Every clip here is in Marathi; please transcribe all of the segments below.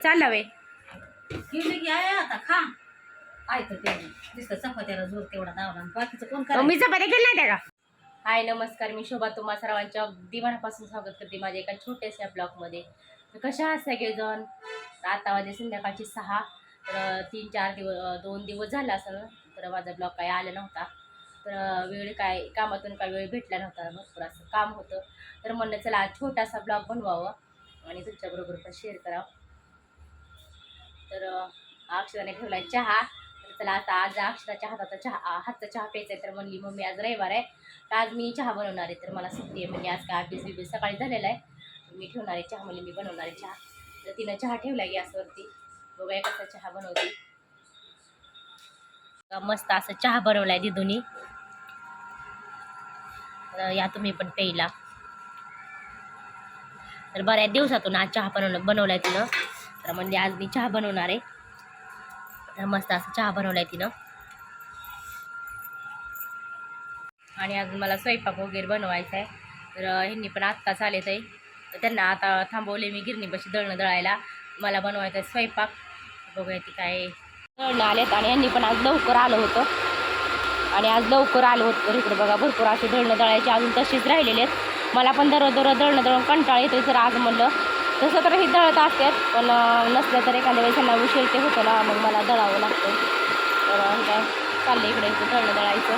चालला वे आता खा ऐकतो ते दिसतं चपात्याला जोर तेवढा दावला बाकीचं कोण करा मी चपात्या केल्या त्या का. हाय नमस्कार, मी शोभा तुम्हा सर्वांच्या अगदी मनापासून स्वागत करते माझ्या एका छोट्याशा ब्लॉगमध्ये. कशा आहात सगळेजण. आता वाजले संध्याकाळची 6. तर 3-4 दिवस 2 दिवस झाला असेल तर माझा ब्लॉग काही आला नव्हता. तर वेळ काय कामातून काही वेळ भेटला नव्हता, भरपूर असं काम होतं. तर म्हणलं चला आज छोटासा ब्लॉग बनवावं आणि तुमच्याबरोबर पण शेअर करावं. तर अक्षराने ठेवला चहा. तर चला आता आज अक्षराच्या हातचा चहा प्यायचा आहे. तर म्हणली मम्मी आज रविवार आहे तर आज मी चहा बनवणार आहे. तर मला सुट्टी आहे म्हणजे आज काय अभ्यास सकाळी झालेला आहे. मी ठेवणार आहे चहा, म्हणजे मी बनवणार आहे चहा. तर तिनं चहा ठेवला गॅसवरती. बघूया कसा चहा बनवते. मस्त असं चहा बनवलाय दिदूनी. या तुम्ही पण प्यायला. तर बऱ्याच दिवसातून आज चहा बनवलाय तिनं. तर म्हणजे आज मी चहा बनवणार आहे. तर मस्त असं चहा बनवलाय तिनं. आणि अजून मला स्वयंपाक वगैरे बनवायचा आहे. तर ह्यांनी पण आत्ताच आलेत आहे. तर त्यांना आता थांबवले मी गिरणीपाशी दळणं दळायला. मला बनवायचं आहे स्वयंपाक. बघूया ती काय दळणं आलेत. आणि ह्यांनी पण आज लवकर आलं होतं. तर इकडे बघा भरपूर असे दळणं दळायचे अजून तसेच राहिलेले आहेत. मला पण दररोज दळणं दळून कंटाळा येतो. तर आज म्हणलं तसं तर हे दळत असतात, पण नसलं तर एखाद्या वेळेस त्यांना उशीर ते होतं ना, मग मला दळावं लागतं. तर हे काय चाललं इकडे दळणं दळायचं.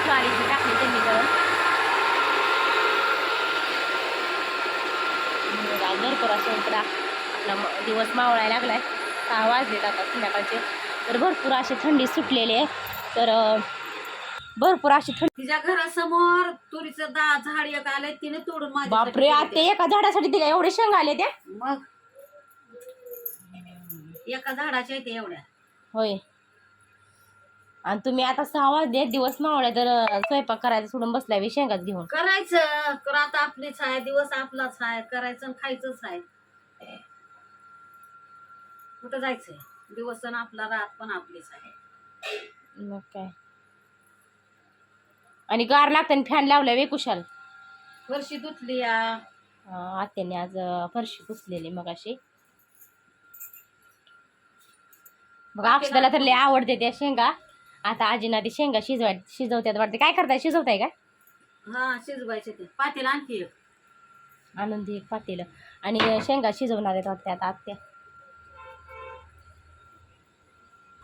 ज्वारीची टाकली त्यांनी दळण. भरपूर असं आपला दिवस मावळायला लागलाय. 6 वाजलेत आता संध्याकाळचे. तर भरपूर अशी थंडी सुटलेली आहे. तर भरपूर अशी थंडी. तिच्या घरासमोर तुरीचं झाड एक आलंय, तिने तोडून माझ्या. बापरे, आता एका झाडासाठी तिला एवढे शेंग आले त्या. मग एका झाडाच्या इथे एवढ्या. होय. आणि तुम्ही आता 6 वाजले, दिवस मावळे, तर स्वयंपाक करायचं सोडून बसलाय शेंगाच घेऊन. करायचं तर आता आपलीच आहे, दिवस आपलाच आहे, करायचं आणि खायचंच आहे. कुठं जायचंय, दिवस आपला रात पण आपलीच आहे. मग काय. आणि गार लागतं फॅन लावलाय वे कुशाल. फरशी धुतली या. आत्याने आज फरशी पुसलेली मग अशी. मग अक्षताला तर लय आवडते त्या शेंगा. आता आजीना ती शेंगा शिजवत्यात वाटते. काय करताय, शिजवताय का? हा शिजवायचे ते पातेला आणखी एक आणून दे एक पातेलं. आणि शेंगा शिजवणार आहेत वाटते आता आत्या.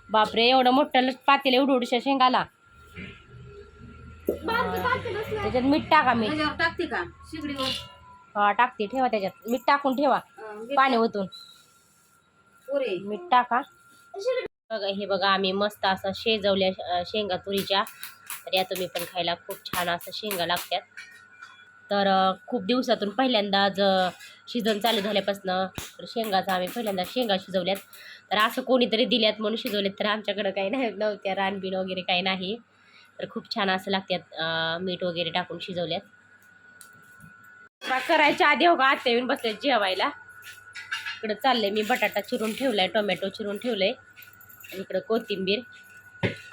बापरे, एवढं मोठं पातेलं एवढ्या शेंगाला. त्याच्यात मीठ टाका. मीठ त्याच्यावर टाकते का शिगडीवर? हा टाकते. ठेवा त्याच्यात मीठ टाकून ठेवा. पाणी ओतून मीठ टाका. बघा हे बघा आम्ही मस्त असं शिजवल्या शेंगा तुरीच्या. तर या तुम्ही पण खायला खूप छान असं शेंगा लागतात. तर खूप दिवसातून पहिल्यांदाच सीझन चालू झाल्यापासून तर शेंगाचा आम्ही पहिल्यांदा शेंगा शिजवल्यात. तर असं कोणीतरी दिल्यात म्हणून शिजवल्यात. तर आमच्याकडं काही नव्हत्या रानबीण वगैरे काही नाही. तर खूप छान असं लागतात मीठ वगैरे टाकून शिजवल्यात. करायच्या आधी हो का आत्या येऊन बसले जेवायला. इकडं चाललंय मी बटाटा चिरून ठेवलाय, टोमॅटो चिरून ठेवलंय, आणि इकडं कोथिंबीर.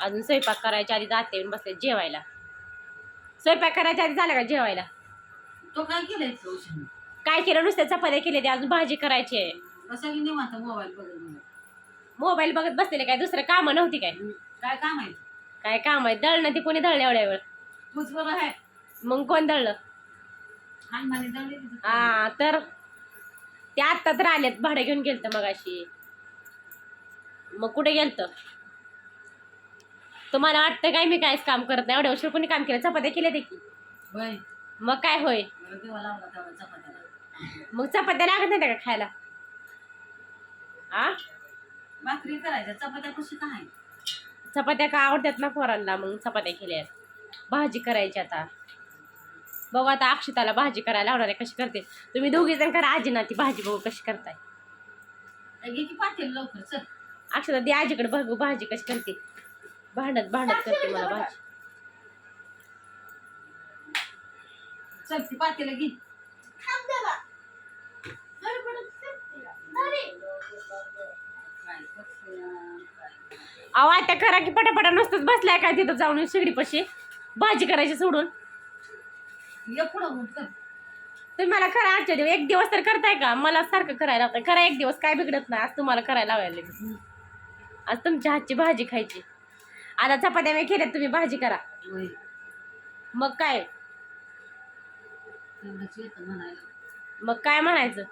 अजून स्वयंपाक करायच्या आधी आत्या येऊन बसले जेवायला. स्वयंपाक करायच्या आधी झालं का जेवायला? तो काय केलंय? काय केलं, नुसत्या चपात्या केले. ते अजून भाजी करायची आहे. कसं की निवांत मोबाईल बघत मोबाईल बघत बसलेले. काय दुसरं कामं नव्हती काय? काय काम आहे? काय काम आहे? दळणं ते कोणी दळलं एवढ्या वेळ? तूच बरं आहे. मग कोण दळलं? हनुमाने दळली. हा तर ते आत्ता तर आल्यात. भाडं घेऊन गेलत मग अशी. मग कुठे गेलत? तुम्हाला वाटतं काय मी काहीच काम करत नाही? एवढ्या वर्ष कोणी काम केलं? चपात्या केल्या ते की. मग काय होय. मग चपात्या लागत नाही का खायला? भाकरी करायच्या, चपात्या कशी काय? चपात्या का आवडतात ना पोरांना, मग चपात्या केल्या. भाजी करायची आता. बघू आता अक्षताला भाजी करायला लावणार आहे. कशी करते तुम्ही दोघी जण करा. आजी ना ती भाजी बघू कशी करताय. लवकर चल. अक्षता ती आजीकडे बघू भाजी कशी करते. भांडत करते मला भाजी. चल ती पातेलं घे. अहो आता करा की पटापटा. नुसतंच बसलाय काय तिथं जाऊन शिगडी पशी भाजी करायची सोडून. ये पुढं होऊन कर. तुम्ही मला करा आजच्या दिवस, एक दिवस तर करताय का? मला सारखं करायला लावताय. करा एक दिवस, काय बिघडत नाही. आज तुम्हाला करायला लावायला. आज तुमच्या हातची भाजी खायची. आता चपात्या मी केल्यात, तुम्ही भाजी करा. होय. मग काय? तेवढंच येतं म्हणायला. मग काय म्हणायचं?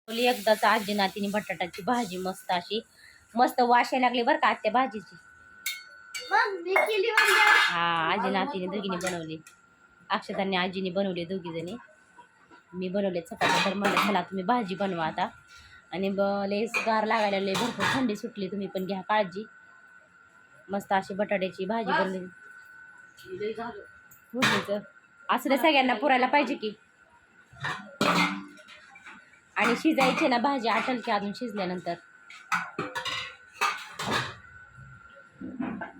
एकदाच आजी नातीने बटाट्याची भाजी मस्त अशी मस्त वाशायला लागली बरं का आत्या भाजीची. हा, आजी नातीने दोघीने बनवली. अक्षतांनी आजीने बनवले, दोघी जणी. मी बनवले चपात्या. तर म्हणलं चला तुम्ही भाजी बनवा आता. आणि लेस गार लागायला लागले, भरपूर थंडी सुटली. तुम्ही पण घ्या काळजी. मस्त अशी बटाट्याची भाजी बनवली. लय झालं. म्हटलं असं तर सगळ्यांना पुरायला पाहिजे की. आणि शिजायची ना भाजी, आटल की अजून शिजल्यानंतर.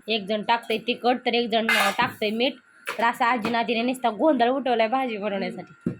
एक जण टाकतंय तिखट तर एक जण टाकतंय मीठ. तर असा आजी नातीने नुसता गोंधळ उठवलाय भाजी बनवण्यासाठी.